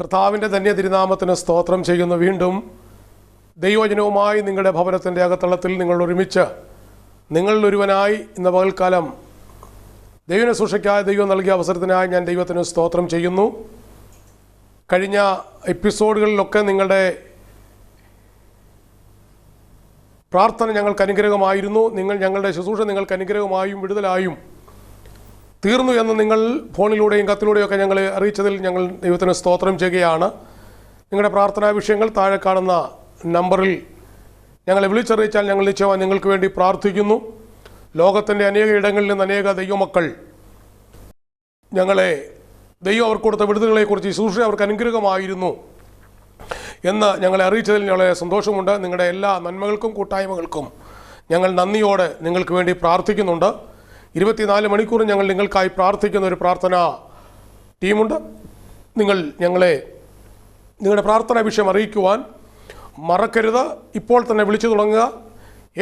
കർത്താവിൻ്റെ ധന്യ തിരുനാമത്തിന് സ്തോത്രം ചെയ്യുന്നു. വീണ്ടും ദൈവവചനവുമായി നിങ്ങളുടെ ഭവനത്തിൻ്റെ അകത്തളത്തിൽ നിങ്ങൾ ഒരുമിച്ച് നിങ്ങളിലൊരുവനായി ഇന്ന പകൽക്കാലം ദൈവനെ സൂക്ഷിക്കായ ദൈവം നൽകിയ അവസരത്തിനായി ഞാൻ ദൈവത്തിന് സ്തോത്രം ചെയ്യുന്നു. കഴിഞ്ഞ എപ്പിസോഡുകളിലൊക്കെ നിങ്ങളുടെ പ്രാർത്ഥന ഞങ്ങൾക്ക് അനുഗ്രഹമായിരുന്നു. ഞങ്ങളുടെ ശുശ്രൂഷ നിങ്ങൾക്ക് അനുഗ്രഹമായും വിടുതലായും തീർന്നു എന്ന് നിങ്ങൾ ഫോണിലൂടെയും കത്തിലൂടെയൊക്കെ ഞങ്ങളെ അറിയിച്ചതിൽ ഞങ്ങൾ ദൈവത്തിന് സ്തോത്രം ചെയ്യുകയാണ്. നിങ്ങളുടെ പ്രാർത്ഥനാ വിഷയങ്ങൾ താഴെ കാണുന്ന നമ്പറിൽ ഞങ്ങളെ വിളിച്ചറിയിച്ചാൽ ഞങ്ങൾ നിശ്ചയമായി നിങ്ങൾക്ക് വേണ്ടി പ്രാർത്ഥിക്കുന്നു. ലോകത്തിൻ്റെ അനേക ഇടങ്ങളിൽ നിന്ന് അനേക ദൈവമക്കൾ ദൈവം അവർക്ക് കൊടുത്ത വിടുതലുകളെക്കുറിച്ച് ശുശ്രൂഷ അവർക്ക് അനുഗ്രഹമായിരുന്നു എന്ന് ഞങ്ങളെ അറിയിച്ചതിൽ ഞങ്ങളെ സന്തോഷമുണ്ട്. നിങ്ങളുടെ എല്ലാ നന്മകൾക്കും കൂട്ടായ്മകൾക്കും ഞങ്ങൾ നന്ദിയോടെ നിങ്ങൾക്ക് വേണ്ടി പ്രാർത്ഥിക്കുന്നുണ്ട്. 24 മണിക്കൂറും ഞങ്ങൾ നിങ്ങൾക്കായി പ്രാർത്ഥിക്കുന്ന ഒരു പ്രാർത്ഥനാ ടീമുണ്ട്. നിങ്ങൾ നിങ്ങളുടെ പ്രാർത്ഥനാ വിഷയം അറിയിക്കുവാൻ മറക്കരുത്. ഇപ്പോൾ തന്നെ വിളിച്ചു തുടങ്ങുക.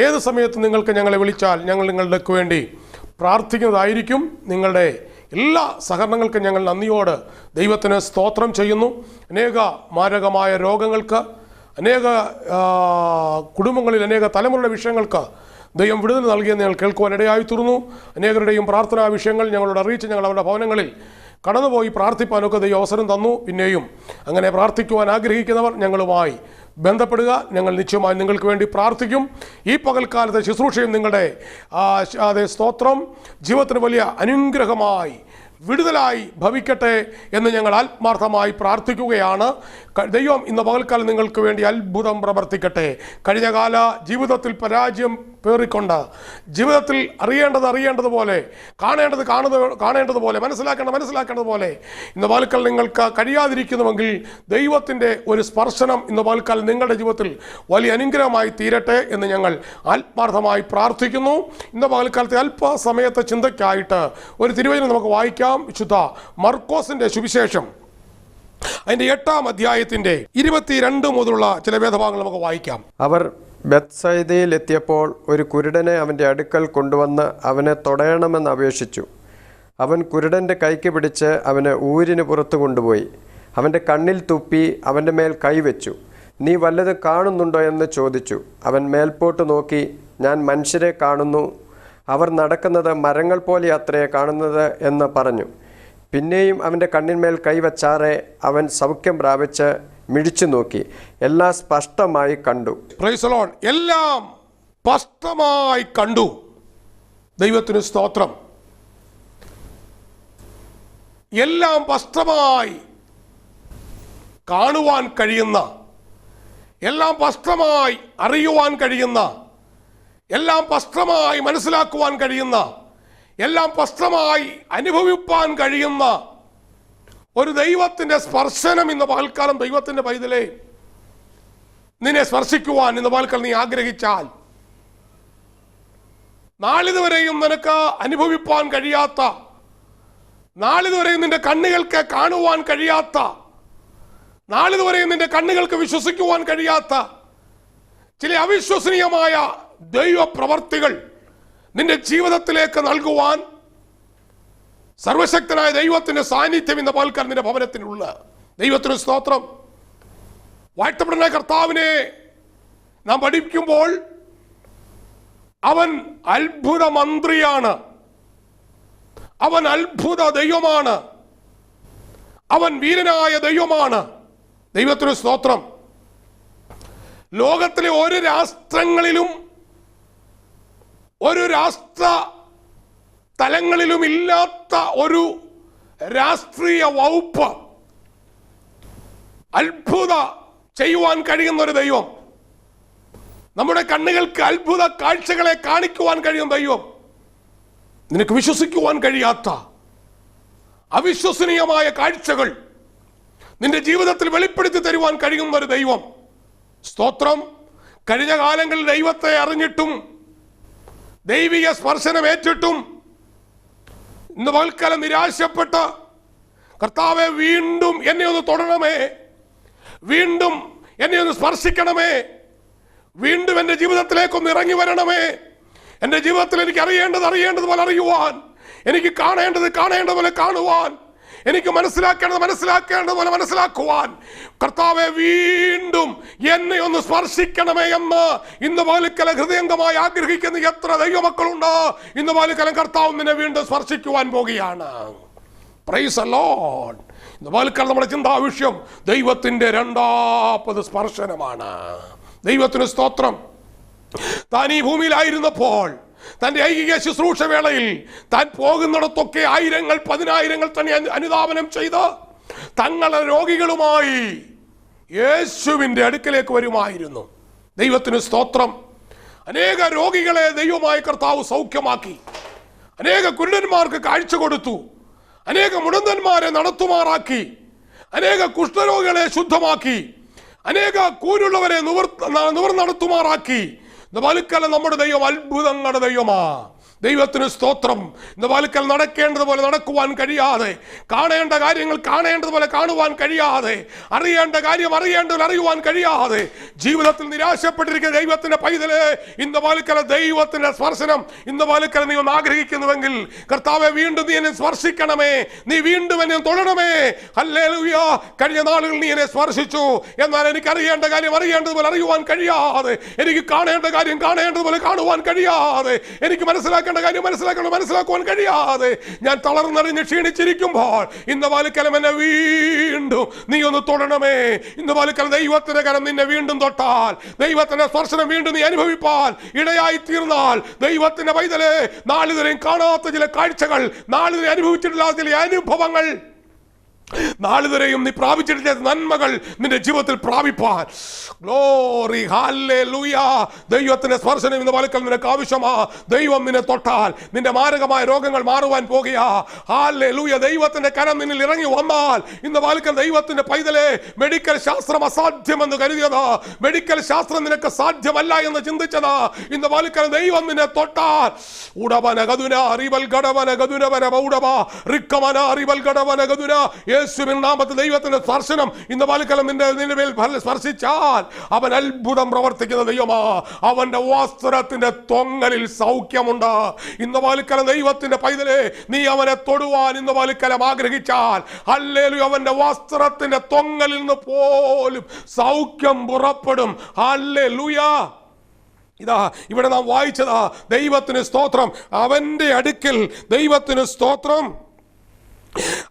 ഏത് സമയത്ത് നിങ്ങൾക്ക് ഞങ്ങളെ വിളിച്ചാൽ ഞങ്ങൾ നിങ്ങൾക്ക് വേണ്ടി പ്രാർത്ഥിക്കുന്നതായിരിക്കും. നിങ്ങളുടെ എല്ലാ സഹകരണങ്ങൾക്കും ഞങ്ങൾ നന്ദിയോട് ദൈവത്തിന് സ്തോത്രം ചെയ്യുന്നു. അനേക മാരകമായ രോഗങ്ങൾക്ക്, അനേക കുടുംബങ്ങളിൽ അനേക തലമുറയുടെ വിഷയങ്ങൾക്ക് ദൈവം വിടുതൽ നൽകിയെന്ന് ഞങ്ങൾ കേൾക്കുവാൻ ഇടയായി തീർന്നു. അനേകരുടെയും പ്രാർത്ഥനാ വിഷയങ്ങൾ ഞങ്ങളോട് അറിയിച്ച് ഞങ്ങൾ അവരുടെ ഭവനങ്ങളിൽ കടന്നുപോയി പ്രാർത്ഥിപ്പാനൊക്കെ ദൈവം അവസരം തന്നു. പിന്നെയും അങ്ങനെ പ്രാർത്ഥിക്കുവാൻ ആഗ്രഹിക്കുന്നവർ ഞങ്ങളുമായി ബന്ധപ്പെടുക. ഞങ്ങൾ നിശ്ചയമായി നിങ്ങൾക്ക് വേണ്ടി പ്രാർത്ഥിക്കും. ഈ പകൽക്കാലത്തെ ശുശ്രൂഷയും നിങ്ങളുടെ സ്തോത്രം ജീവിതത്തിന് വലിയ അനുഗ്രഹമായി വിടുതലായി ഭവിക്കട്ടെ എന്ന് ഞങ്ങൾ ആത്മാർത്ഥമായി പ്രാർത്ഥിക്കുകയാണ്. ദൈവം ഇന്ന് പകൽക്കാലം നിങ്ങൾക്ക് വേണ്ടി അത്ഭുതം പ്രവർത്തിക്കട്ടെ. കഴിഞ്ഞകാല ജീവിതത്തിൽ പരാജയം പേറിക്കൊണ്ട് ജീവിതത്തിൽ അറിയേണ്ടതുപോലെ കാണേണ്ടതുപോലെ മനസ്സിലാക്കേണ്ടതുപോലെ ഇന്ന് പകൽക്കാലം നിങ്ങൾക്ക് കഴിയാതിരിക്കുന്നുവെങ്കിൽ ദൈവത്തിൻ്റെ ഒരു സ്പർശനം ഇന്ന് പകൽക്കാലം നിങ്ങളുടെ ജീവിതത്തിൽ വലിയ അനുഗ്രഹമായി തീരട്ടെ എന്ന് ഞങ്ങൾ ആത്മാർത്ഥമായി പ്രാർത്ഥിക്കുന്നു. ഇന്ന് പകൽക്കാലത്തെ അല്പസമയത്തെ ചിന്തയ്ക്കായിട്ട് ഒരു തിരുവചനം നമുക്ക് വായിക്കാം. വിശുദ്ധ മർക്കോസിന്റെ സുവിശേഷം അതിന്റെ 8-ാം അധ്യായത്തിന്റെ 22 മുതലുള്ള ചില വേദഭാഗങ്ങൾ നമുക്ക് വായിക്കാം. അവർ ബെത്സയിദയിൽ എത്തിയപ്പോൾ ഒരു കുരുടനെ അവൻ്റെ അടുക്കൽ കൊണ്ടുവന്ന് അവനെ തൊടയണമെന്ന് അപേക്ഷിച്ചു. അവൻ കുരുടൻ്റെ കൈക്ക് പിടിച്ച് അവനെ ഊരിന് പുറത്തു കൊണ്ടുപോയി അവൻ്റെ കണ്ണിൽ തുപ്പി അവൻ്റെ മേൽ കൈവച്ചു. നീ വല്ലതും കാണുന്നുണ്ടോ എന്ന് ചോദിച്ചു. അവൻ മേൽപോട്ട് നോക്കി, ഞാൻ മനുഷ്യരെ കാണുന്നു, അവർ നടക്കുന്നത് മരങ്ങൾ പോലെ അത്രേ കാണുന്നത് എന്ന് പറഞ്ഞു. പിന്നെയും അവൻ്റെ കണ്ണിന്മേൽ കൈവച്ചാറെ അവൻ സൗഖ്യം പ്രാപിച്ച് മിഴിച്ചു നോക്കി. എല്ലാം സ്പഷ്ടമായി കണ്ടു. Price the Lord. എല്ലാം സ്പഷ്ടമായി കണ്ടു. ദൈവത്തിന് സ്തോത്രം. എല്ലാം സ്പഷ്ടമായി കാണുവാൻ കഴിയുന്ന, എല്ലാം സ്പഷ്ടമായി അറിയുവാൻ കഴിയുന്ന, എല്ലാം സ്പഷ്ടമായി മനസ്സിലാക്കുവാൻ കഴിയുന്ന, എല്ലാം സ്പഷ്ടമായി അനുഭവിപ്പാൻ കഴിയുന്ന ഒരു ദൈവത്തിൻ്റെ സ്പർശനം ഇന്ന് പകൽക്കാലം ദൈവത്തിൻ്റെ പൈതലേ നിന്നെ സ്പർശിക്കുവാൻ ഇന്ന് പകൽക്കാലം നീ ആഗ്രഹിച്ചാൽ, നാളിതുവരെയും നിനക്ക് അനുഭവിപ്പാൻ കഴിയാത്ത, നാളിതുവരെയും നിന്റെ കണ്ണുകൾക്ക് കാണുവാൻ കഴിയാത്ത, നാളിതുവരെയും നിന്റെ കണ്ണുകൾക്ക് വിശ്വസിക്കുവാൻ കഴിയാത്ത ചില അവിശ്വസനീയമായ ദൈവ പ്രവർത്തികൾ നിന്റെ ജീവിതത്തിലേക്ക് നൽകുവാൻ സർവശക്തനായ ദൈവത്തിന്റെ സാന്നിധ്യം ഇന്ന് പകൽക്കാലം നിന്റെ ഭവനത്തിനുള്ള ദൈവത്തിന് സ്തോത്രം. വാഴ്ത്തപ്പെടുന്ന കർത്താവിനെ നാം പഠിക്കുമ്പോൾ അവൻ അത്ഭുത മന്ത്രിയാണ്, അവൻ അത്ഭുത ദൈവമാണ്, അവൻ വീരനായ ദൈവമാണ്. ദൈവത്തിന് സ്തോത്രം. ലോകത്തിലെ ഒരു രാഷ്ട്രങ്ങളിലും ഒരു രാഷ്ട്ര തലങ്ങളിലും ഇല്ലാത്ത ഒരു രാഷ്ട്രീയ വകുപ്പ് അത്ഭുത ചെയ്യുവാൻ കഴിയുന്ന ഒരു ദൈവം, നമ്മുടെ കണ്ണുകൾക്ക് അത്ഭുത കാഴ്ചകളെ കാണിക്കുവാൻ കഴിയുന്ന ദൈവം, നിനക്ക് വിശ്വസിക്കുവാൻ കഴിയാത്ത അവിശ്വസനീയമായ കാഴ്ചകൾ നിന്റെ ജീവിതത്തിൽ വെളിപ്പെടുത്തി തരുവാൻ കഴിയുന്ന ഒരു ദൈവം. സ്തോത്രം. കഴിഞ്ഞ കാലങ്ങളിൽ ദൈവത്തെ അറിഞ്ഞിട്ടും ദൈവിക സ്പർശനം ഏറ്റിട്ടും ഇന്ന് പകൽക്കാലം നിരാശപ്പെട്ട് കർത്താവെ വീണ്ടും എന്നെ ഒന്ന് തൊടണമേ, വീണ്ടും എന്നെ ഒന്ന് സ്പർശിക്കണമേ, വീണ്ടും എൻ്റെ ജീവിതത്തിലേക്കൊന്ന് ഇറങ്ങി വരണമേ, എൻ്റെ ജീവിതത്തിൽ എനിക്ക് അറിയേണ്ടതുപോലെ അറിയുവാൻ, എനിക്ക് കാണേണ്ടതുപോലെ കാണുവാൻ, എനിക്ക് മനസ്സിലാക്കേണ്ടതുപോലെ മനസ്സിലാക്കുവാൻ കർത്താവെ വീണ്ടും എന്നെ ഒന്ന് സ്പർശിക്കണമേ എന്ന് ഇന്ന് പകൽക്കാലം ഹൃദയംഗമായി ആഗ്രഹിക്കുന്ന എത്ര ദൈവമക്കളുണ്ട്. ഇന്ന് പകൽക്കാലം കർത്താവ് നിന്നെ വീണ്ടും സ്പർശിക്കുവാൻ പോകുകയാണ്. Price the Lord. ഇന്ന് പകൽക്കാലം നമ്മുടെ ചിന്താ വിഷയം ദൈവത്തിന്റെ രണ്ടാമത് സ്പർശനമാണ്. ദൈവത്തിന് സ്തോത്രം. താൻ ഈ ഭൂമിയിലായിരുന്നപ്പോൾ തൻ്റെ ഐഹിക ശുശ്രൂഷ വേളയിൽ താൻ പോകുന്നിടത്തൊക്കെ ആയിരങ്ങൾ പതിനായിരങ്ങൾ തന്നെ അനുധാവനം ചെയ്ത് തങ്ങളുടെ രോഗികളുമായി യേശുവിൻ്റെ അടുക്കലേക്ക് വരുമായിരുന്നു. ദൈവത്തിന് സ്തോത്രം. അനേക രോഗികളെ ദൈവമായ കർത്താവ് സൗഖ്യമാക്കി. അനേക കുരുടന്മാർക്ക് കാഴ്ച കൊടുത്തു. അനേക മുടന്തന്മാരെ നടത്തുമാറാക്കി. അനേക കുഷ്ഠരോഗികളെ ശുദ്ധമാക്കി. അനേക കൂരുള്ളവരെ നിവർ നടത്തുമാറാക്കി. ഇന്ന് പകൽക്കാലം നമ്മുടെ ദൈവം അത്ഭുതങ്ങളുടെ ദൈവമാ. ദൈവത്തിന് സ്തോത്രം. ഇന്ന് പകൽക്കാലം നടക്കേണ്ടതുപോലെ നടക്കുവാൻ കഴിയാതെ, കാണേണ്ട കാര്യങ്ങൾ കാണേണ്ടതുപോലെ കാണുവാൻ കഴിയാതെ, അറിയേണ്ട കാര്യം അറിയേണ്ടതുപോലെ അറിയുവാൻ കഴിയാതെ ജീവിതത്തിൽ നിരാശപ്പെട്ടിരിക്കുന്ന ദൈവത്തിന്റെ പൈതലേ, ഇന്ന് പകൽക്കാലം ദൈവത്തിന്റെ സ്പർശനം ഇന്ന് പകൽക്കാലം നീ ഒന്ന് ആഗ്രഹിക്കുന്നുവെങ്കിൽ കർത്താവെ വീണ്ടും നീ എന്നെ സ്പർശിക്കണമേ, നീ വീണ്ടും എന്നെ തൊഴണമേ. ഹല്ലേലൂയ. കഴിഞ്ഞ നാളുകൾ നീ എന്നെ സ്പർശിച്ചു, എന്നാൽ എനിക്ക് അറിയേണ്ട കാര്യം അറിയേണ്ടതുപോലെ അറിയുവാൻ കഴിയാതെ, എനിക്ക് കാണേണ്ട കാര്യം കാണേണ്ടതുപോലെ കാണുവാൻ കഴിയാതെ, എനിക്ക് കാര്യം മനസ്സിലാക്കുവാൻ കഴിയാതെ ഞാൻ തളർന്നറിഞ്ഞ് ക്ഷീണിച്ചിരിക്കുമ്പോൾ ഇന്ന് പകൽക്കാലം എന്നെ വീണ്ടും നീ ഒന്ന് തൊടണമേ. ഇന്ന് പകൽക്കാലം ദൈവത്തിന്റെ കരം നിന്നെ വീണ്ടും തൊട്ടാൽ, ദൈവത്തിന്റെ സ്പർശനം വീണ്ടും നീ അനുഭവിപ്പാൻ ഇടയായി തീർന്നാൽ, ദൈവത്തിന്റെ പൈതലേ, നാളിതുവരെയും കാണാത്ത ചില കാഴ്ചകൾ, നാളിതുവരെ അനുഭവിച്ചിട്ടില്ലാത്ത ചില അനുഭവങ്ങൾ, നാളിതുവരെയും നീ പ്രാപിച്ചിട്ടില്ല നന്മകൾ നിന്റെ ജീവിതത്തിൽ പ്രാപിപ്പാൻ, ഗ്ലോറി ഹല്ലേലൂയ, ദൈവത്തിന്റെ സ്പർശനം ഇന്ന് പകൽക്കാലം നിനക്ക് ആവശ്യമാ. ദൈവം നിന്നെ തൊട്ടാൽ നിന്റെ മാരകമായ രോഗങ്ങൾ മാറുവാൻ പോകുകയാ. ഹല്ലേലൂയ. ദൈവത്തിന്റെ കരം നിന്നിൽ ഇറങ്ങി വന്നാൽ ഇന്ന് പകൽക്കാലം ദൈവത്തിന്റെ പൈതലേ, മെഡിക്കൽ ശാസ്ത്രം അസാധ്യമെന്ന് കരുതിയത്, മെഡിക്കൽ ശാസ്ത്രം നിനക്ക് സാധ്യമല്ല എന്ന് ചിന്തിച്ചത്, ഇന്ന് പകൽക്കാലം ദൈവം നിന്നെ തൊട്ടാൽ ഉടവന ഗതുന അറിവൽ ഗടവന ഗതുനവന ബൗഡവ റിക്കമന അറിവൽ ഗടവന ഗതുന, യേശുവിൻ നാമത്തിൽ ദൈവത്തിന്റെ സ്പർശനം ഇന്ന് പകൽക്കാലം നിന്റെ മേൽ സ്പർശിച്ചാൽ അവൻ അത്ഭുതം പ്രവർത്തിക്കുന്ന ദൈവമാ. അവന്റെ വസ്ത്രത്തിന്റെ തൊങ്ങലിൽ സൗഖ്യമുണ്ട്. ഇന്ന് പകൽക്കാലം ദൈവത്തിന്റെ പൈതലേ, നീ അവനെ തൊടുവാൻ ഇന്ന് പകൽക്കാലം ആഗ്രഹിച്ചാൽ, ഹല്ലേലൂയ, അവന്റെ വസ്ത്രത്തിന്റെ തൊങ്ങലിൽ നിന്ന് പോലും സൗഖ്യം പുറപ്പെടും. ഹല്ലേലൂയ. ഇതാ ഇവിടെ നാം വായിച്ചതാ. ദൈവത്തിന് സ്തോത്രം. അവന്റെ അടുക്കൽ, ദൈവത്തിന് സ്തോത്രം,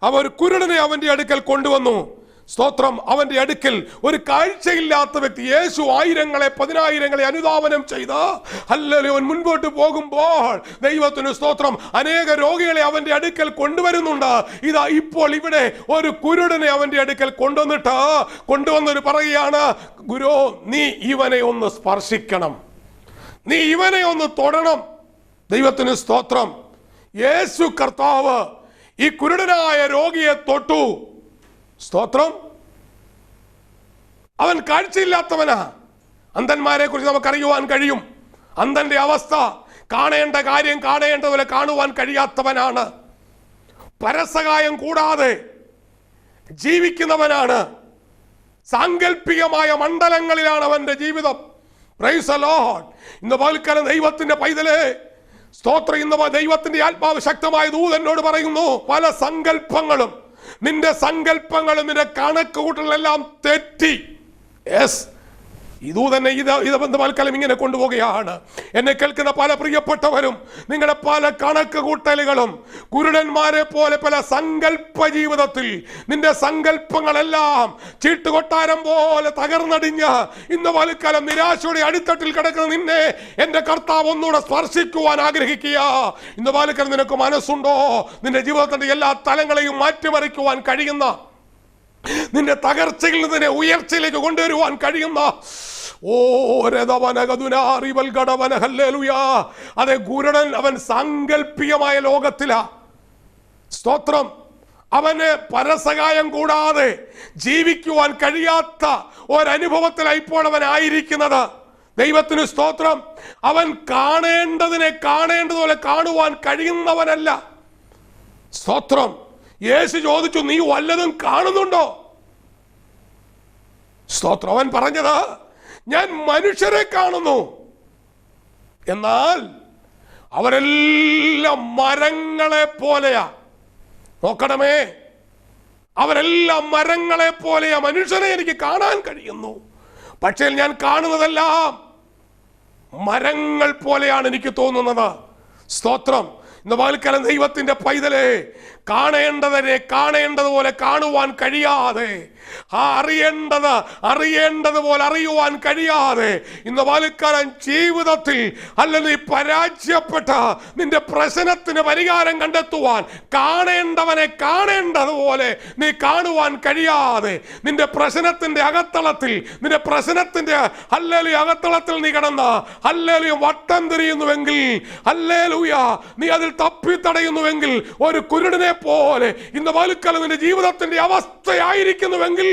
അവർ കുരുടനെ അവന്റെ അടുക്കൽ കൊണ്ടുവന്നു. സ്തോത്രം. അവന്റെ അടുക്കൽ ഒരു കാഴ്ചയില്ലാത്ത വ്യക്തി, യേശു ആയിരങ്ങളെ പതിനായിരങ്ങളെ അനുധാവനം ചെയ്ത് ഹല്ലേലൂയ അവൻ മുൻപോട്ട് പോകുമ്പോൾ ദൈവത്തിന് സ്തോത്രം അനേക രോഗികളെ അവന്റെ അടുക്കൽ കൊണ്ടുവരുന്നുണ്ട്. ഇതാ ഇപ്പോൾ ഇവിടെ ഒരു കുരുടനെ അവന്റെ അടുക്കൽ കൊണ്ടുവന്നൊരു പറയുകയാണ്, ഗുരു, നീ ഇവനെ ഒന്ന് സ്പർശിക്കണം, നീ ഇവനെ ഒന്ന് തൊടണം. ദൈവത്തിന് സ്തോത്രം. യേശു കർത്താവ് ഈ കുരുടനായ രോഗിയെ തൊട്ടു. സ്തോത്രം. അവൻ കാഴ്ചയില്ലാത്തവനാ. അന്ധന്മാരെ കുറിച്ച് നമുക്കറിയുവാൻ കഴിയും. അന്ധന്റെ അവസ്ഥ, കാണേണ്ട കാര്യം കാണേണ്ടതുപോലെ കാണുവാൻ കഴിയാത്തവനാണ്. പരസഹായം കൂടാതെ ജീവിക്കുന്നവനാണ്. സാങ്കല്പികമായ മണ്ഡലങ്ങളിലാണ് അവന്റെ ജീവിതം. Price the Lord. ഇന്ന് പകൽക്കാലം ദൈവത്തിന്റെ പൈതലേ, സ്തോത്രം, ഇന്ന് ദൈവത്തിന്റെ ആത്മാവ് ശക്തമായ ദൂതനോട് പറയുന്നു, പല സങ്കല്പങ്ങളും, നിന്റെ സങ്കല്പങ്ങളും നിന്റെ കണക്ക് കൂട്ടലെല്ലാം തെറ്റി. യെസ്, ഇതു തന്നെ ഇത് പൽക്കാലം ഇങ്ങനെ കൊണ്ടുപോവുകയാണ്. എന്നെ കേൾക്കുന്ന പല പ്രിയപ്പെട്ടവരും നിങ്ങളുടെ പല കണക്ക് കൂട്ടലുകളും കുരുടന്മാരെ പോലെ പല സങ്കല്പ ജീവിതത്തിൽ നിന്റെ സങ്കല്പങ്ങളെല്ലാം ചീട്ടുകൊട്ടാരം പോലെ തകർന്നടിഞ്ഞ് ഇന്ന് പൽക്കാലം നിരാശയുടെ അടിത്തട്ടിൽ കിടക്കുന്ന നിന്നെ എന്റെ കർത്താവ് ഒന്നുകൂടെ സ്പർശിക്കുവാൻ ആഗ്രഹിക്കുക. ഇന്ന് പൽക്കാലം നിനക്ക് മനസ്സുണ്ടോ നിന്റെ ജീവിതത്തിന്റെ എല്ലാ തലങ്ങളെയും മാറ്റിമറിക്കുവാൻ കഴിയുന്ന, നിന്റെ തകർച്ചയിൽ നിന്നെ ഉയർച്ചയിലേക്ക് കൊണ്ടുവരുവാൻ കഴിയുന്ന അതെ, ഗുരുടൻ അവൻ സാങ്കല്പികമായ ലോകത്തിലാ. സ്തോത്രം. അവന് പരസഹായം കൂടാതെ ജീവിക്കുവാൻ കഴിയാത്ത ഒരനുഭവത്തിലാണ് ഇപ്പോൾ അവൻ ആയിരിക്കുന്നത്. ദൈവത്തിന് സ്തോത്രം. അവൻ കാണേണ്ടതിനെ കാണേണ്ടതുപോലെ കാണുവാൻ കഴിയുന്നവനല്ല. സ്തോത്രം. യേശു ചോദിച്ചു, നീ വല്ലതും കാണുന്നുണ്ടോ? സ്തോത്രം. അവൻ പറഞ്ഞത്, ഞാൻ മനുഷ്യരെ കാണുന്നു, എന്നാൽ അവരെല്ലാം മരങ്ങളെ പോലെയാ. നോക്കണമേ, അവരെല്ലാം മരങ്ങളെ പോലെ ആ മനുഷ്യനെ എനിക്ക് കാണാൻ കഴിയുന്നു. പക്ഷേ ഞാൻ കാണുന്നതെല്ലാം മരങ്ങൾ പോലെയാണ് എനിക്ക് തോന്നുന്നത്. സ്തോത്രം. ഇന്ന് പകൽക്കാലം ദൈവത്തിന്റെ പൈതലെ, കാണേണ്ടതിനെ കാണേണ്ടതുപോലെ കാണുവാൻ കഴിയാതെ, അറിയേണ്ടതുപോലെ അറിയുവാൻ കഴിയാതെ ഇന്ന് പകൽക്കാലം ജീവിതത്തിൽ നീ പരാജയപ്പെട്ട നിന്റെ പ്രശ്നത്തിന് പരിഹാരം കണ്ടെത്തുവാൻ കാണേണ്ടവനെ കാണേണ്ടതുപോലെ നീ കാണുവാൻ കഴിയാതെ നിന്റെ പ്രശ്നത്തിന്റെ അകത്തളത്തിൽ അകത്തളത്തിൽ നീ കിടന്ന വട്ടം തിരിയുന്നുവെങ്കിൽ, നീ അതിൽ തപ്പിത്തടയുന്നുവെങ്കിൽ, ഒരു കുരുടനെ പോലെ ഇന്ന് പകൽക്കാലം നിന്റെ ജീവിതത്തിന്റെ അവസ്ഥയായിരിക്കുന്നുവെങ്കിൽ,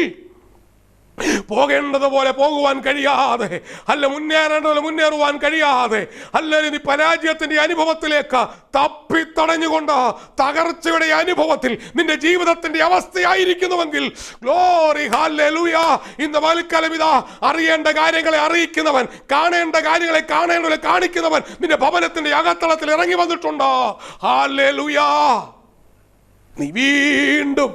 പോകേണ്ടതുപോലെ പോകുവാൻ കഴിയാതെ, മുന്നേറേണ്ടതുപോലെ മുന്നേറുവാൻ കഴിയാതെ, നീ പരാജയത്തിന്റെ അനുഭവത്തിലേക്ക് തപ്പിത്തടഞ്ഞുകൊണ്ട് തകർച്ചയുടെ അനുഭവത്തിൽ നിന്റെ ജീവിതത്തിന്റെ അവസ്ഥയായിരിക്കുന്നുവെങ്കിൽ, ഗ്ലോറി ഹല്ലേലൂയ. ഇന്ന് പകൽക്കാലം ഇതാ അറിയേണ്ട കാര്യങ്ങളെ അറിയിക്കുന്നവൻ, കാണേണ്ട കാര്യങ്ങളെ കാണേണ്ടതുപോലെ കാണിക്കുന്നവൻ നിന്റെ ഭവനത്തിന്റെ അകത്തളത്തിൽ ഇറങ്ങി വന്നിട്ടുണ്ടോ? ഹല്ലേലൂയ. നീ വീണ്ടും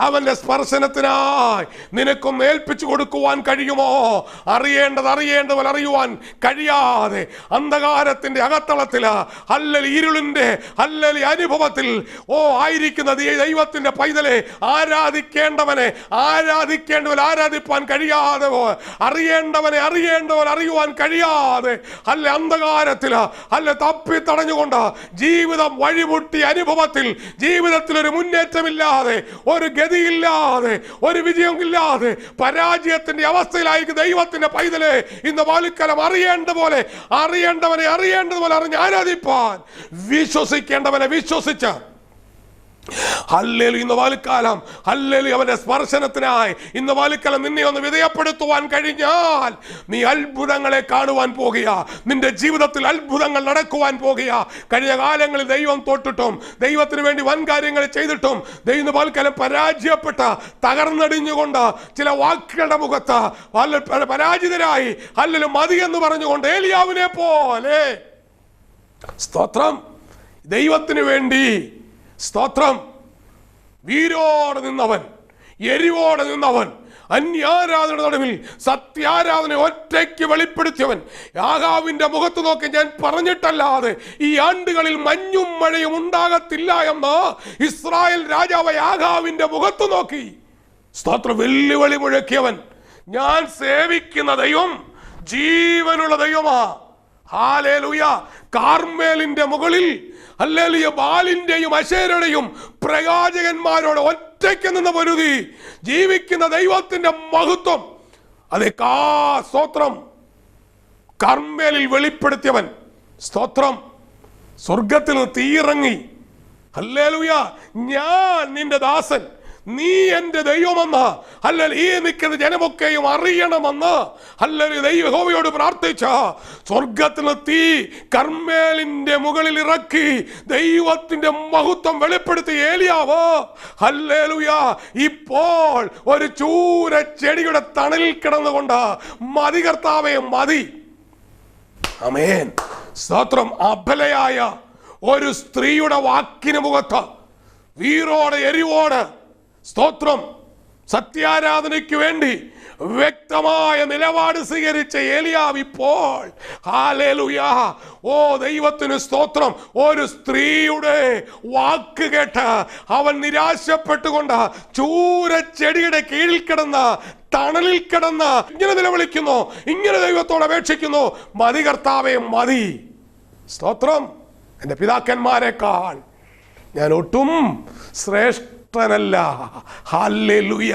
അവന്റെ സ്പർശനത്തിനായി നിനക്കൊന്ന് ഏൽപ്പിച്ചു കൊടുക്കുവാൻ കഴിയുമോ? അറിയേണ്ടതുപോലെ അറിയുവാൻ കഴിയാതെ അന്ധകാരത്തിന്റെ അകത്തളത്തില് ഇരുളിന്റെ അനുഭവത്തിൽ ആയിരിക്കുന്ന ദൈവത്തിന്റെ പൈതലെ, ആരാധിക്കേണ്ടവനെ ആരാധിപ്പാൻ കഴിയാതെ, അറിയേണ്ടവനെ അറിയുവാൻ കഴിയാതെ, അന്ധകാരത്തില് തപ്പി തടഞ്ഞുകൊണ്ട് ജീവിതം വഴിമുട്ടിയ അനുഭവത്തിൽ, ജീവിതത്തിൽ ഒരു മുന്നേറ്റമില്ലാതെ, ഒരു ഗതിയില്ലാതെ, ഒരു വിജയമില്ലാതെ പരാജയത്തിന്റെ അവസ്ഥയിലായിരിക്കും ദൈവത്തിന്റെ പൈതലെ, ഇന്ന് പകൽക്കാലം അറിയേണ്ടവനെ അറിഞ്ഞ് ആരാധിപ്പാൻ വിശ്വസിക്കേണ്ടവനെ വിശ്വസിച്ച് ഹല്ലേലൂയ. ഇന്ന് പകൽക്കാലം അവന്റെ സ്പർശനത്തിനായി ഇന്ന് പകൽക്കാലം നിന്നെ ഒന്ന് വിധേയപ്പെടുത്തുവാൻ കഴിഞ്ഞാൽ നീ അത്ഭുതങ്ങളെ കാണുവാൻ പോകുക. നിന്റെ ജീവിതത്തിൽ അത്ഭുതങ്ങൾ നടക്കുവാൻ പോകുക. കഴിഞ്ഞ കാലങ്ങളിൽ ദൈവം തൊട്ടിട്ടും ദൈവത്തിന് വേണ്ടി വൻ കാര്യങ്ങൾ ചെയ്തിട്ടും ഇന്ന് പകൽക്കാലം പരാജയപ്പെട്ട തകർന്നടിഞ്ഞുകൊണ്ട് ചില വാക്കുകളുടെ മുഖത്ത് പരാജിതരായി മതി എന്ന് പറഞ്ഞുകൊണ്ട് ഏലിയാവിനെ പോലെ, സ്തോത്രം, ദൈവത്തിന് വേണ്ടി സ്തോത്രം, വീരോടെ നിന്നവൻ, എരിവോടെ നിന്നവൻ, അന്യാരാധന നടുവിൽ സത്യാരാധന ഒറ്റയ്ക്ക് വെളിപ്പെടുത്തിയവൻ, ആഹാവിന്റെ മുഖത്ത് നോക്കി ഞാൻ പറഞ്ഞിട്ടല്ലാതെ ഈ ആണ്ടുകളിൽ മഞ്ഞും മഴയും ഉണ്ടാകത്തില്ല എന്ന് ഇസ്രായേൽ രാജാവ് ആഹാവിന്റെ മുഖത്ത് നോക്കി സ്തോത്രം വെല്ലുവിളി മുഴക്കിയവൻ. ഞാൻ സേവിക്കുന്ന ദൈവം ജീവനുള്ള ദൈവമാ. ഹല്ലേലൂയ. കാർമേലിന്റെ മുകളിൽ ബാലിന്റെയും അശേരയുടെയും പ്രവാചകന്മാരോട് ഒറ്റയ്ക്ക് നിന്ന് പൊരുതി ജീവിക്കുന്ന ദൈവത്തിന്റെ മഹത്വം, അതെ, സ്തോത്രം, കർമ്മേലിൽ വെളിപ്പെടുത്തിയവൻ. സ്തോത്രം. സ്വർഗത്തിൽ നിന്ന് തീയിറങ്ങി, ഹല്ലേലൂയ, ഞാൻ നിന്റെ ദാസൻ, നീ എന്റെ ദൈവമെന്ന് ഈ നിൽക്കുന്ന ജനമൊക്കെയും അറിയണമെന്ന് യഹോവയോട് പ്രാർത്ഥിച്ച സ്വർഗത്തിൽ തീ കർമ്മേലിന്റെ മുകളിൽ ഇറക്കി ദൈവത്തിന്റെ മഹത്വം വെളിപ്പെടുത്തി ഏലിയാവ് ഹല്ലേലൂയ ഇപ്പോൾ ഒരു ചൂര ചെടിയുടെ തണലിൽ കിടന്നുകൊണ്ട് മതി കർത്താവേ മതി. ആമേൻ. സ്തോത്രം. അബലയായ ഒരു സ്ത്രീയുടെ വാക്കിന് മുഖത്ത് വീരോടെ എരിവോട് സ്തോത്രം സത്യാരാധനയ്ക്ക് വേണ്ടി വ്യക്തമായ നിലപാട് സ്വീകരിച്ച ഏലിയാവ് ഇപ്പോൾ ഹല്ലേലൂയ, ദൈവത്തിന് സ്തോത്രം, ഒരു സ്ത്രീയുടെ വാക്ക് കേട്ട് അവൻ നിരാശപ്പെട്ടുകൊണ്ട് ചൂരച്ചെടിയുടെ കീഴിൽ കിടന്ന് തണലിൽ കിടന്ന് ഇങ്ങനെ നിലവിളിക്കുന്നു, ഇങ്ങനെ ദൈവത്തോട് അപേക്ഷിക്കുന്നു, മതി കർത്താവേ മതി. സ്തോത്രം. എൻ്റെ പിതാക്കന്മാരെക്കാൾ ഞാൻ ഒട്ടും ശ്രേഷ്ഠനല്ല. ഹല്ലേലൂയ.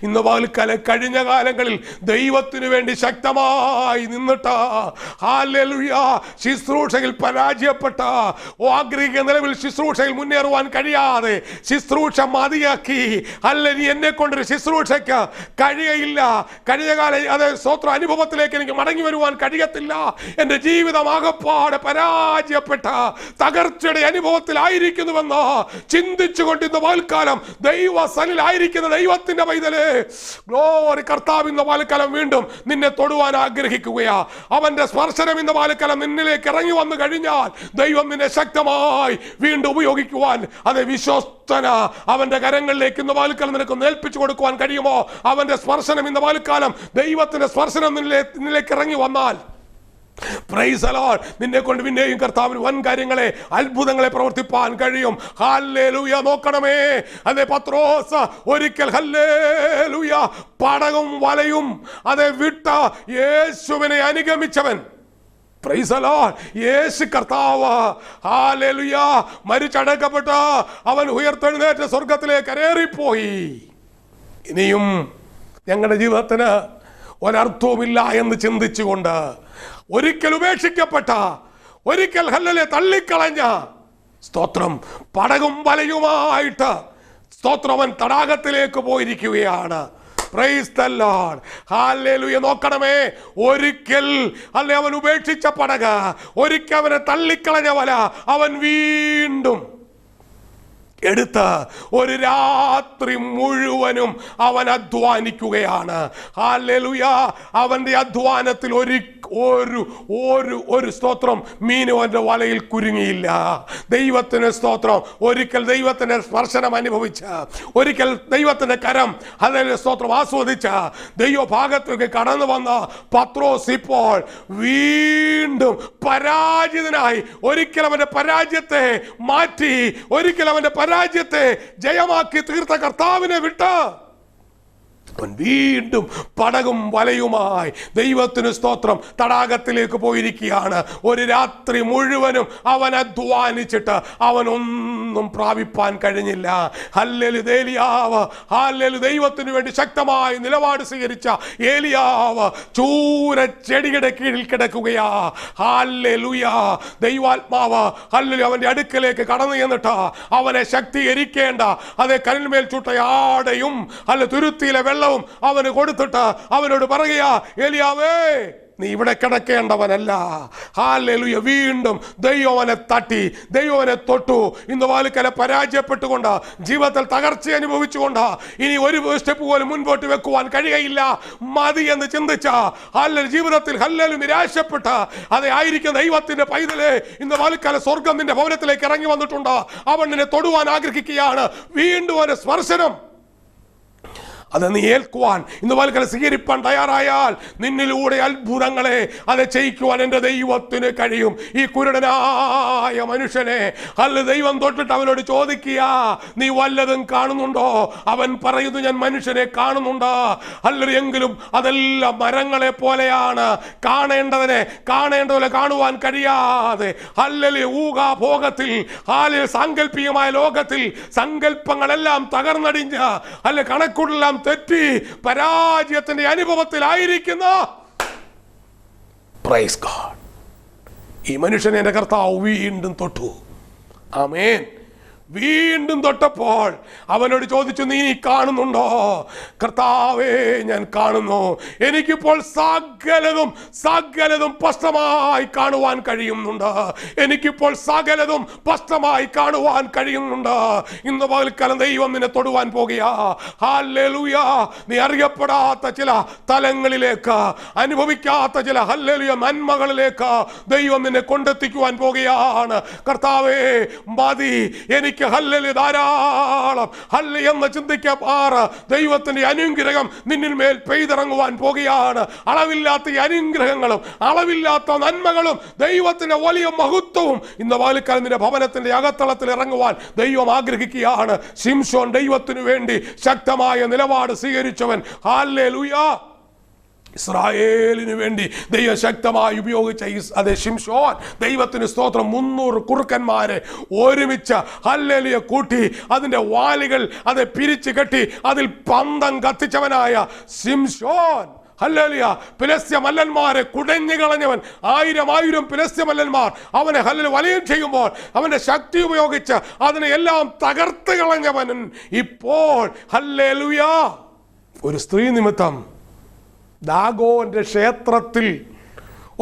ഇന്ന് പകൽക്കാലം കഴിഞ്ഞ കാലങ്ങളിൽ ദൈവത്തിനു വേണ്ടി ശക്തമായി നിന്നിട്ട് ഹല്ലേലൂയ ശുശ്രൂഷയിൽ പരാജയപ്പെട്ട, ആഗ്രഹിക്കുന്ന നിലവിൽ ശുശ്രൂഷയിൽ മുന്നേറുവാൻ കഴിയാതെ ശുശ്രൂഷ മതിയാക്കി, നീ എന്നെ കൊണ്ടൊരു ശുശ്രൂഷയ്ക്ക് കഴിയയില്ല, കഴിഞ്ഞ കാല അത് സ്വത്ര അനുഭവത്തിലേക്ക് എനിക്ക് മടങ്ങി വരുവാൻ കഴിയത്തില്ല, എൻ്റെ ജീവിതം ആകപ്പാടെ പരാജയപ്പെട്ട തകർച്ചയുടെ അനുഭവത്തിലായിരിക്കുന്നുവെന്ന് ചിന്തിച്ചുകൊണ്ട് ഇന്ന് പകൽക്കാലം പകരം ദൈവസനിലായിരിക്കുന്ന ദൈവത്തിന്റെ പൈതലേ, ഗ്ലോറി, കർത്താവ് ഇന്ന് പകൽക്കാലം വീണ്ടും നിന്നെ തൊടുവാൻ ആഗ്രഹിക്കുകയാ. അവന്റെ സ്പർശനം ഇന്ന് പകൽക്കാലം നിന്നിലേക്ക് ഇറങ്ങി വന്നു കഴിഞ്ഞാൽ ദൈവം നിന്നെ ശക്തമായി വീണ്ടും ഉപയോഗിക്കുവാൻ, അത് വിശ്വസ്തന അവന്റെ കരങ്ങളിലേക്ക് ഇന്ന് പകൽക്കാലം നിനക്ക് ഏൽപ്പിച്ചു കൊടുക്കുവാൻ കഴിയുമോ? അവന്റെ സ്പർശനം ഇന്ന് പകൽക്കാലം, ദൈവത്തിന്റെ സ്പർശനം നിന്നിലേക്ക് ഇറങ്ങി വന്നാൽ, പ്രൈസ് ദി ലോർഡ്, നിന്നെ കൊണ്ട് പിന്നെയും കർത്താവിന് വൻ കാര്യങ്ങളെ, അത്ഭുതങ്ങളെ പ്രവർത്തിപ്പാൻ കഴിയും. ഹല്ലേലൂയ. നോക്കണമേ, അതെ പത്രോസ് ഒരിക്കൽ ഹല്ലേലൂയ പടകും വലയും അതെ വിട്ട യേശുവിനെ അനുഗമിച്ചവൻ. Praise the lord. യേശു കർത്താവ് ഹല്ലേലൂയ മരിച്ചടക്കപ്പെട്ട അവൻ ഉയർത്തെഴുന്നേറ്റ് സ്വർഗത്തിലേക്ക് കയറിപ്പോയി. ഇനിയും ഞങ്ങളുടെ ജീവിതത്തിന് ഒരർത്ഥവുമില്ല എന്ന് ചിന്തിച്ചുകൊണ്ട് ഒരിക്കൽ ഉപേക്ഷിക്കപ്പെട്ട, ഒരിക്കൽ ഹല്ലേലൂയ തള്ളിക്കളഞ്ഞ, സ്തോത്രം, പടകും വലയുമായിട്ട് സ്തോത്രം അവൻ തടാകത്തിലേക്ക് പോയിരിക്കുകയാണ്. Price the Lord. ഹല്ലേലൂയ. നോക്കണമേ, ഒരിക്കൽ അല്ലെ അവൻ ഉപേക്ഷിച്ച പടക, ഒരിക്കൽ അവനെ തള്ളിക്കളഞ്ഞ വല അവൻ വീണ്ടും എടുത്ത് ഒരു രാത്രി മുഴുവനും അവൻ അധ്വാനിക്കുകയാണ്. ഹല്ലേലൂയ. അവന്റെ അധ്വാനത്തിൽ ഒരു സ്തോത്രം മീനും അവന്റെ വലയിൽ കുരുങ്ങിയില്ല. ദൈവത്തിന് സ്തോത്രം. ഒരിക്കൽ ദൈവത്തിന്റെ സ്പർശനം അനുഭവിച്ച, ഒരിക്കൽ ദൈവത്തിന്റെ കരം ഹല്ലേലൂയ സ്തോത്രം ആസ്വദിച്ച ദൈവഭാഗത്തേക്ക് കടന്നു വന്ന പത്രോസ് ഇപ്പോൾ വീണ്ടും പരാജിതനായി, ഒരിക്കൽ അവന്റെ പരാജയത്തെ മാറ്റി, ഒരിക്കൽ അവന്റെ പരാജയത്തെ ജയമാക്കി തീർത്ത കർത്താവിനെ വിട്ട് അവൻ വീണ്ടും പടകും വലയുമായി ദൈവത്തിന് സ്തോത്രം തടാകത്തിലേക്ക് പോയിരിക്കുകയാണ്. ഒരു രാത്രി മുഴുവനും അവൻ അധ്വാനിച്ചിട്ട് അവനൊന്നും പ്രാപിപ്പാൻ കഴിഞ്ഞില്ല. ഹല്ലേലൂയ. ഏലിയാവ്, ഹല്ലേലൂയ, ദൈവത്തിന് വേണ്ടി ശക്തമായി നിലപാട് സ്വീകരിച്ച ഏലിയാവ് ചൂരച്ചെടിയുടെ കീഴിൽ കിടക്കുകയാ. ഹല്ലേലൂയ. ദൈവാത്മാവ് ഹല്ലേലൂയ അവന്റെ അടുക്കലേക്ക് കടന്നു ചെന്നിട്ട് അവനെ ശക്തീകരിക്കേണ്ട അതേ കല്ലിന്മേൽ ചുട്ട ആടയും അല്ല തുരുത്തിയിലെ വെള്ളം അവന് കൊടുത്തിട്ട് അവനോട് പറയുക, ഏലിയാവേ, നീ ഇവിടെ കിടക്കേണ്ടവനല്ല. ഹല്ലേലൂയ. വീണ്ടും ദൈവവനെ തട്ടി, ദൈവവനെ തൊട്ടു. ഇന്ന് വാലിക്കലെ പരാജയപ്പെട്ടുകൊണ്ട്, ജീവിതത്തിൽ തകർച്ച അനുഭവിച്ചുകൊണ്ട് ഇനി ഒരു സ്റ്റെപ്പ് പോലും മുൻപോട്ട് വെക്കുവാൻ കഴിയുകയില്ല, മതി എന്ന് ചിന്തിച്ച ഹല്ലേലൂയ ജീവിതത്തിൽ ഹല്ലേലൂയ നിരാശപ്പെട്ട അതേ ആയിരിക്കുന്ന ദൈവത്തിന്റെ പൈതലേ, ഇന്ന് വാലിക്കലെ സ്വർഗം നിന്റെ ഭവനത്തിലേക്ക് ഇറങ്ങി വന്നിട്ടുണ്ട്. അവൻ നിന്നെ തൊടുവാൻ ആഗ്രഹിക്കുകയാണ്. വീണ്ടും ഒരു സ്പർശനം അത് നീ ഏൽക്കുവാൻ ഇന്ന് പകൽക്കാലം സ്വീകരിപ്പാൻ തയ്യാറായാൽ നിന്നിലൂടെ അത്ഭുതങ്ങളെ അത് ചെയ്യിക്കുവാൻ എൻ്റെ ദൈവത്തിന് കഴിയും. ഈ കുരുടനായ മനുഷ്യനെ ദൈവം തൊട്ടിട്ട് അവനോട് ചോദിക്കുക, നീ വല്ലതും കാണുന്നുണ്ടോ? അവൻ പറയുന്നു, ഞാൻ മനുഷ്യനെ കാണുന്നുണ്ട്. എങ്കിലും അതെല്ലാം മരങ്ങളെ പോലെയാണ്. കാണേണ്ടതുപോലെ കാണുവാൻ കഴിയാതെ ഊഹാഭോഗത്തിൽ സാങ്കല്പികമായ ലോകത്തിൽ സങ്കല്പങ്ങളെല്ലാം തകർന്നടിഞ്ഞ കണക്കുകളെല്ലാം തെറ്റി പരാജയത്തിന്റെ അനുഭവത്തിലായിരിക്കുന്ന പ്രൈസ് ഗോഡ് ഈ മനുഷ്യനെ എൻ്റെ കർത്താവ് വീണ്ടും തൊട്ടു. ആമേൻ. വീണ്ടും തൊട്ടപ്പോൾ അവനോട് ചോദിച്ചു, നീ കാണുന്നുണ്ടോ? കർത്താവേ, ഞാൻ കാണുന്നു. എനിക്കിപ്പോൾ സകലതും സ്പഷ്ടമായി കാണുവാൻ കഴിയുന്നുണ്ട്. എനിക്കിപ്പോൾ സകലതും സ്പഷ്ടമായി കാണുവാൻ കഴിയുന്നുണ്ട്. ഇന്ന് പകൽക്കാലം ദൈവം നിന്നെ തൊടുവാൻ പോകുക. ഹല്ലേലൂയ. നീ അറിയപ്പെടാത്ത ചില തലങ്ങളിലേക്ക്, അനുഭവിക്കാത്ത ചില ഹല്ലേലൂയ നന്മകളിലേക്ക് ദൈവം നിന്നെ കൊണ്ടെത്തിക്കുവാൻ പോകുകയാണ്. കർത്താവേ, മതി, എനിക്ക് ഹല്ലേലൂയ ധാരാളം ഹല്ലേലൂയ എന്ന് ചിന്തിക്കാറ് ദൈവത്തിന്റെ അനുഗ്രഹം നിന്നിൽ മേൽ പെയ്തിറങ്ങുവാൻ പോകുകയാണ്. അളവില്ലാത്ത ഈ അനുഗ്രഹങ്ങളും അളവില്ലാത്ത നന്മകളും ദൈവത്തിന്റെ വലിയ മഹത്വവും ഇന്ന് പകൽക്കാലം നിന്റെ ഭവനത്തിന്റെ അകത്തളത്തിൽ ഇറങ്ങുവാൻ ദൈവം ആഗ്രഹിക്കുകയാണ്. ശിംശോൻ ദൈവത്തിനു വേണ്ടി ശക്തമായ നിലപാട് സ്വീകരിച്ചവൻ. ഹല്ലേലൂയ. ഇസ്രായേലിന് വേണ്ടി ദൈവം ശക്തമായി ഉപയോഗിച്ച അതേ ശിംശോൻ ദൈവത്തിന് സ്തോത്രം 300 കുറുക്കന്മാരെ ഒരുമിച്ച് ഹല്ലേലൂയ കൂട്ടി അതിൻ്റെ വാലുകൾ അത് പിരിച്ചു കെട്ടി അതിൽ പന്തം കത്തിച്ചവനായ ശിംശോൻ ഹല്ലേലൂയ ഫിലിസ്ത്യ മല്ലന്മാരെ കുടഞ്ഞു കളഞ്ഞവൻ. 1000 ഫിലിസ്ത്യ മല്ലന്മാർ അവനെ ഹല്ലേലൂയ വലയം ചെയ്യുമ്പോൾ അവന്റെ ശക്തി ഉപയോഗിച്ച് അതിനെ എല്ലാം തകർത്ത് കളഞ്ഞവൻ ഇപ്പോൾ ഹല്ലേലൂയ ഒരു സ്ത്രീ നിമിത്തം ദാഗോന്റെ ക്ഷേത്രത്തിൽ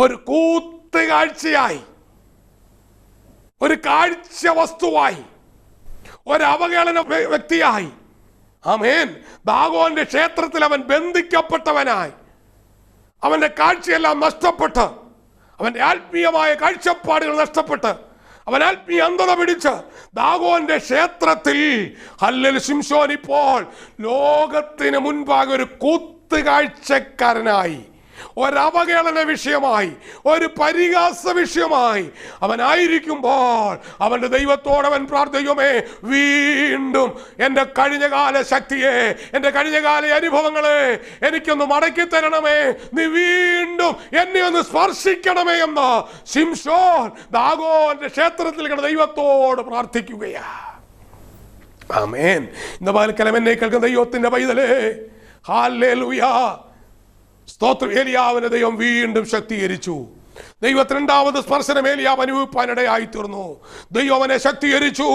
ഒരു കൂത്തുകാഴ്ചയായി, ഒരു കാഴ്ച വസ്തുവായി, ഒരവഹേളന വ്യക്തിയായി. ആമേൻ. ദാഗോന്റെ ക്ഷേത്രത്തിൽ അവൻ ബന്ധിക്കപ്പെട്ടവനായി, അവന്റെ കാഴ്ചയെല്ലാം നഷ്ടപ്പെട്ട്, അവന്റെ ആത്മീയമായ കാഴ്ചപ്പാടുകൾ നഷ്ടപ്പെട്ട്, അവൻ ആത്മീയ അന്ധത പിടിച്ച് ദാഗോന്റെ ക്ഷേത്രത്തിൽ ശിംശോൻ ഇപ്പോൾ ലോകത്തിന് മുൻപാകെ ഒരു കൂത്തുകാഴ്ചക്കാരനായി, ഒരവഹേളന വിഷയമായി, ഒരു പരിഹാസ വിഷയമായി അവനായിരിക്കുമ്പോൾ അവൻ്റെ ദൈവത്തോട് അവൻ പ്രാർത്ഥിക്കുമേ, വീണ്ടും എൻ്റെ കഴിഞ്ഞകാല ശക്തിയെ, എൻ്റെ കഴിഞ്ഞകാല അനുഭവങ്ങളെ എനിക്കൊന്ന് മടക്കി തരണമേ, നീ വീണ്ടും എന്നെ ഒന്ന് സ്പർശിക്കണമേ എന്ന് ശിംശോൻ ദാഗോന്റെ ക്ഷേത്രത്തിൽ കിടന്ന ദൈവത്തോട് പ്രാർത്ഥിക്കുകയാ. ആമേൻ. ഇന്ന് പകൽക്കാലം എന്നെ കേൾക്കുന്ന ദൈവത്തിന്റെ പൈതലേ, ഹല്ലേലൂയ, സ്തോത്രം. ഏലിയാവിനെ ദൈവം വീണ്ടും ശക്തീകരിച്ചു. ദൈവത്തിന് രണ്ടാമത് സ്പർശനം ഏലിയാവ് അനുഭവിപ്പാനിടയായി തീർന്നു. ദൈവം അവനെ ശക്തീകരിച്ചു.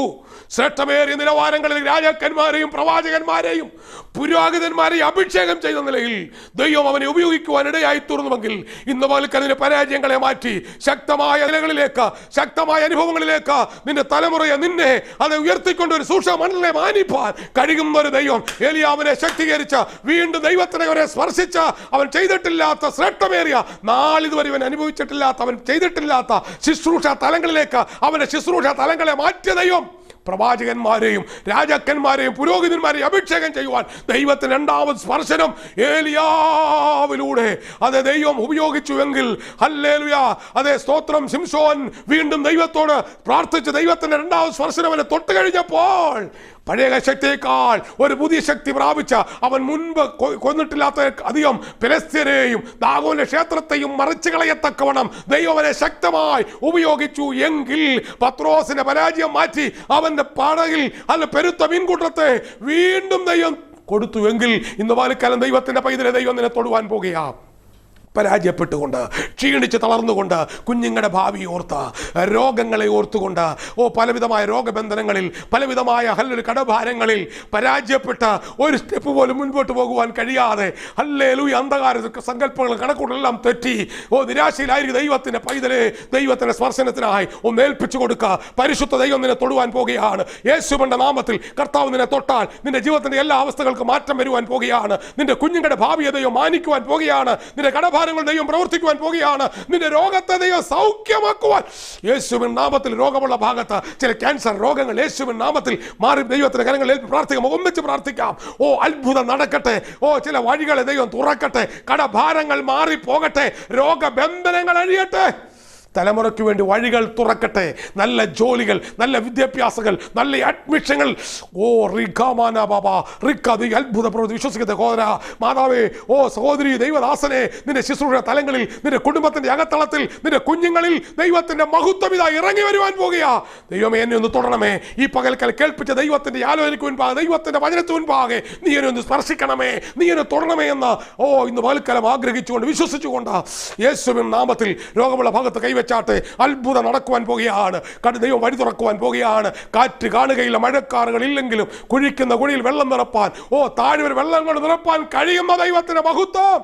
ശ്രേഷ്ഠമേറിയ നിലവാരങ്ങളിൽ രാജാക്കന്മാരെയും പ്രവാചകന്മാരെയും പുരോഹിതന്മാരെയും അഭിഷേകം ചെയ്ത നിലയിൽ ദൈവം അവനെ ഉപയോഗിക്കുവാൻ ഇടയായി തീർന്നുവെങ്കിൽ ഇന്ന് പകൽക്കതിന്റെ പരാജയങ്ങളെ മാറ്റി ശക്തമായ നിലകളിലേക്ക്, ശക്തമായ അനുഭവങ്ങളിലേക്ക് നിന്റെ തലമുറയെ, നിന്നെ അത് ഉയർത്തിക്കൊണ്ട് ഒരു സൂക്ഷ്മ മണ്ഡലത്തെ മാനിപ്പാൻ കഴിയുന്ന ഒരു ദൈവം ഏലിയാവിനെ ശക്തീകരിച്ച് വീണ്ടും ദൈവത്തിനെ അവരെ സ്പർശിച്ച് അവൻ ചെയ്തിട്ടില്ലാത്ത ശ്രേഷ്ഠമേറിയ നാളിതുവരെ ഇവൻ അനുഭവിച്ചിട്ടില്ലാത്ത, അവൻ ചെയ്തിട്ടില്ലാത്ത ശുശ്രൂഷ തലങ്ങളിലേക്ക് അവന്റെ ശുശ്രൂഷ തലങ്ങളെ മാറ്റിയ ദൈവം പ്രവാചകന്മാരെയും രാജാക്കന്മാരെയും പുരോഹിതന്മാരെയും അഭിഷേകം ചെയ്യുവാൻ ദൈവത്തിന് രണ്ടാമത് സ്പർശനം ഏലിയാവിലൂടെ അത് ദൈവം ഉപയോഗിച്ചുവെങ്കിൽ, ഹല്ലേലൂയ, അതേ സ്തോത്രം. ശിംശോൻ വീണ്ടും ദൈവത്തോട് പ്രാർത്ഥിച്ച് ദൈവത്തിന്റെ രണ്ടാമത് സ്പർശനം അവനെ തൊട്ട് കഴിഞ്ഞപ്പോൾ പഴയ ശക്തിയേക്കാൾ ഒരു പുതിയ ശക്തി പ്രാപിച്ച അവൻ മുൻപ് കൊന്നിട്ടില്ലാത്ത അധികം ഫെലിസ്ത്യരെയും ദാഗോന്റെ ക്ഷേത്രത്തെയും മറിച്ചു കളയത്തക്കവണ്ണം ദൈവം അവനെ ശക്തമായി ഉപയോഗിച്ചു എങ്കിൽ പത്രോസിന്റെ പരാജയം മാറ്റി അവന്റെ പടകിൽ അല്ല പെരുത്ത മീൻകൂട്ടത്തെ വീണ്ടും ദൈവം കൊടുത്തുവെങ്കിൽ ഇന്ന് പാലക്കാലം ദൈവത്തിന്റെ പൈതലെ ദൈവം നിന്നെ തൊടുവാൻ പോകുകയാ. പരാജയപ്പെട്ടുകൊണ്ട്, ക്ഷീണിച്ച് തളർന്നുകൊണ്ട്, കുഞ്ഞുങ്ങളുടെ ഭാവി ഓർത്ത്, രോഗങ്ങളെ ഓർത്തുകൊണ്ട്, പലവിധമായ രോഗബന്ധനങ്ങളിൽ, പലവിധമായ കടഭാരങ്ങളിൽ പരാജയപ്പെട്ട് ഒരു സ്റ്റെപ്പ് പോലും മുൻപോട്ട് പോകുവാൻ കഴിയാതെ ഹല്ലേലൂയ അന്ധകാര സങ്കല്പങ്ങൾ കണക്കൂടെല്ലാം തെറ്റി നിരാശയിലായിരിക്കും ദൈവത്തിന്റെ പൈതലെ ദൈവത്തിന്റെ സ്പർശനത്തിനായി ഒന്ന് ഏൽപ്പിച്ചു കൊടുക്കുക. പരിശുദ്ധ ദൈവം നിന്നെ തൊടുവാൻ പോകുകയാണ്. യേശുവിന്റെ നാമത്തിൽ കർത്താവ് നിന്നെ തൊട്ടാൽ നിന്റെ ജീവിതത്തിന്റെ എല്ലാ അവസ്ഥകൾക്കും മാറ്റം വരുവാൻ പോകുകയാണ്. നിന്റെ കുഞ്ഞുങ്ങളുടെ ഭാവിയെ ദൈവം മാനിക്കുവാൻ പോകുകയാണ്. നിന്റെ കടഭാരങ്ങൾ ദൈവം പ്രവർത്തിക്കുവാൻ പോകുകയാണ്. നിന്റെ രോഗത്തെ ദൈവം സൗഖ്യമാക്കുവാൻ യേശുവിൻ നാമത്തിൽ രോഗമുള്ള ഭാഗത്ത് ചില ക്യാൻസർ രോഗങ്ങൾ യേശുവിൻ നാമത്തിൽ മാറി ദൈവത്തിന്റെ കരങ്ങളിൽ പ്രാർത്ഥിക്കാം. ഒന്നിച്ച് പ്രാർത്ഥിക്കാം. അത്ഭുതം നടക്കട്ടെ. ചില വഴികളെ ദൈവം തുറക്കട്ടെ. കടഭാരങ്ങൾ മാറി പോകട്ടെ. രോഗബന്ധനങ്ങൾ അഴിയട്ടെ. തലമുറയ്ക്ക് വേണ്ടി വഴികൾ തുറക്കട്ടെ. നല്ല ജോലികൾ, നല്ല വിദ്യാഭ്യാസങ്ങൾ, നല്ല അഡ്മിഷനുകൾ. അത്ഭുത പ്രവൃത്തി വിശ്വസിക്കുന്ന സഹോദര മാതാവേ, സഹോദരി, ദൈവദാസനെ, നിന്റെ ശുശ്രൂഷ തലങ്ങളിൽ, നിന്റെ കുടുംബത്തിന്റെ അകത്തളത്തിൽ, നിന്റെ കുഞ്ഞുങ്ങളിൽ ദൈവത്തിന്റെ മഹത്വം ഇതാ ഇറങ്ങി വരുവാൻ പോകുക. ദൈവമേ, എന്നെ ഒന്ന് തൊടണമേ. ഈ പകൽക്കൽ കേൾപ്പിച്ച ദൈവത്തിന്റെ ആലോചനയ്ക്ക് മുൻപാകെ, ദൈവത്തിന്റെ വചനത്തിന് മുൻപാകെ നീ എന്നെ ഒന്ന് സ്പർശിക്കണമേ, നീ എന്നെ തൊടണമേ എന്ന് ഇന്ന് പകൽക്കാലം ആഗ്രഹിച്ചുകൊണ്ട് വിശ്വസിച്ചുകൊണ്ട് യേശുവിൻ നാമത്തിൽ രോഗമുള്ള ഭാഗത്ത് കൈവച്ച് അത്ഭുതം നടക്കുവാൻ പോകുകയാണ്. ദൈവം വഴി തുറക്കുവാൻ പോകുകയാണ്. കാറ്റ് കാണുകയില്ല, മഴക്കാറുകൾ ഇല്ലെങ്കിലും കുഴിക്കുന്ന കുഴിയിൽ വെള്ളം നിറപ്പാൻ, താഴ്വര വെള്ളം കൊണ്ട് നിറപ്പാൻ കഴിയുന്ന ദൈവത്തിന്റെ മഹത്വം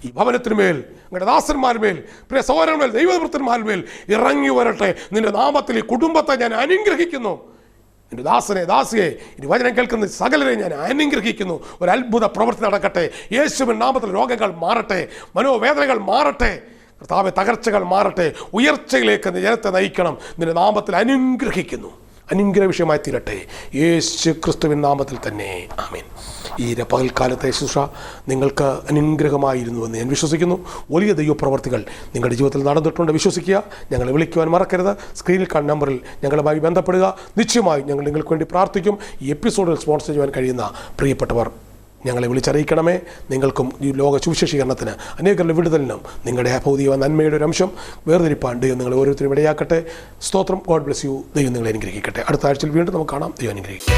ഈ ഭവനത്തിന്മേൽ, നിങ്ങളുടെ ദാസന്മാർമേൽ, പ്രിയ സഹോദരന്മേൽ, ദൈവവൃത്തന്മാർമേൽ ഇറങ്ങി വരട്ടെ. നിന്റെ നാമത്തിൽ ഈ കുടുംബത്തെ ഞാൻ അനുഗ്രഹിക്കുന്നു. എൻ്റെ ദാസനെ, ദാസിയെ, ഇനി വചനം കേൾക്കുന്ന സകലരെ ഞാൻ അനുഗ്രഹിക്കുന്നു. ഒരു അത്ഭുത പ്രവൃത്തി നടക്കട്ടെ. യേശുവിൻ നാമത്തിൽ രോഗങ്ങൾ മാറട്ടെ, മനോവേദനകൾ മാറട്ടെ, കർത്താവേ തകർച്ചകൾ മാറട്ടെ. ഉയർച്ചയിലേക്ക് ജനത്തെ നയിക്കണം. നിന്റെ നാമത്തിൽ അനുഗ്രഹിക്കുന്നു. അനുഗ്രഹ വിഷയമായി തീരട്ടെ യേശു ക്രിസ്തുവിൻ നാമത്തിൽ തന്നെ. ആമേൻ. ഈ പകൽക്കാലത്തെ ശുശ്രൂഷ നിങ്ങൾക്ക് അനുഗ്രഹമായിരുന്നുവെന്ന് ഞാൻ വിശ്വസിക്കുന്നു. വലിയ ദൈവപ്രവർത്തികൾ നിങ്ങളുടെ ജീവിതത്തിൽ നടന്നിട്ടുണ്ട് വിശ്വസിക്കുക. ഞങ്ങളെ വിളിക്കുവാൻ മറക്കരുത്. സ്ക്രീനിൽ കാണുന്ന നമ്പറിൽ ഞങ്ങളുമായി ബന്ധപ്പെടുക. നിശ്ചയമായും ഞങ്ങൾ നിങ്ങൾക്ക് വേണ്ടി പ്രാർത്ഥിക്കും. ഈ എപ്പിസോഡിൽ സ്പോൺസർ ചെയ്യുവാൻ കഴിയുന്ന പ്രിയപ്പെട്ടവർ ഞങ്ങളെ വിളിച്ചറിയിക്കണമേ. നിങ്ങൾക്കും ഈ ലോക സുവിശേഷീകരണത്തിന്, അനേകരുടെ വിടുതലിനും നിങ്ങളുടെ ഭൗതിക നന്മയുടെ ഒരു അംശം വേർതിരിപ്പാൻ ദൈവം നിങ്ങളെ ഓരോരുത്തരും ഇടയാക്കട്ടെ. സ്തോത്രം. God bless you. ദൈവം നിങ്ങളെ അനുഗ്രഹിക്കട്ടെ. അടുത്ത ആഴ്ചയിൽ വീണ്ടും നമുക്ക് കാണാം. ദൈവം അനുഗ്രഹിക്കട്ടെ.